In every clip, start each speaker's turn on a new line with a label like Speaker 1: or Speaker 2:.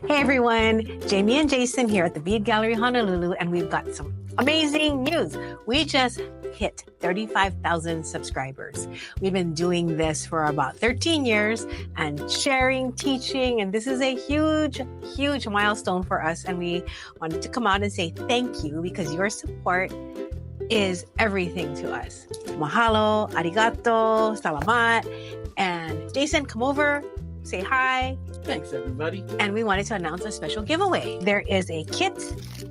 Speaker 1: Hey everyone, Jamie and Jason here at the Bead Gallery, Honolulu, and we've got some amazing news. We just hit 35,000 subscribers. We've been doing this for about 13 years and sharing, teaching, and this is a huge, huge milestone for us. And we wanted to come out and say thank you because your support is everything to us. Mahalo, arigato, salamat. And Jason, come over, say hi.
Speaker 2: Thanks, everybody.
Speaker 1: And we wanted to announce a special giveaway. There is a kit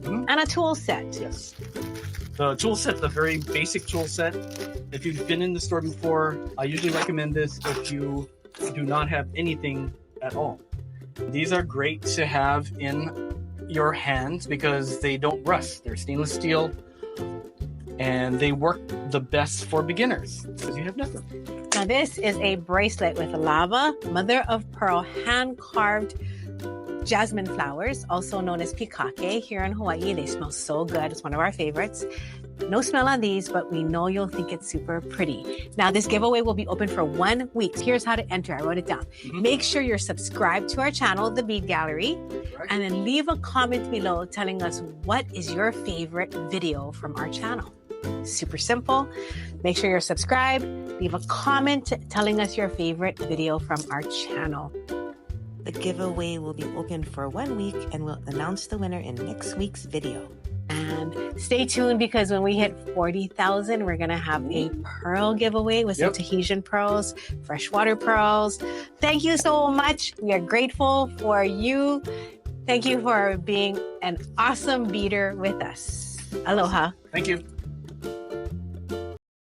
Speaker 1: and a tool set.
Speaker 2: Yes. The tool set, the very basic tool set. If you've been in the store before, I usually recommend this if you do not have anything at all. These are great to have in your hands because they don't rust. They're stainless steel and they work the best for beginners because you have nothing.
Speaker 1: Now this is a bracelet with lava, mother of pearl, hand-carved jasmine flowers, also known as pikake. Here in Hawaii, they smell so good. It's one of our favorites. No smell on these, but we know you'll think it's super pretty. Now this giveaway will be open for 1 week. Here's how to enter. I wrote it down. Make sure you're subscribed to our channel, The Bead Gallery, and then leave a comment below telling us what is your favorite video from our channel. Super simple. Make sure you're subscribed. Leave a comment telling us your favorite video from our channel. The giveaway will be open for 1 week and we'll announce the winner in next week's video. And stay tuned because when we hit 40,000, we're going to have a pearl giveaway with some Tahitian pearls, freshwater pearls. Thank you so much. We are grateful for you. Thank you for being an awesome beader with us. Aloha.
Speaker 2: Thank you.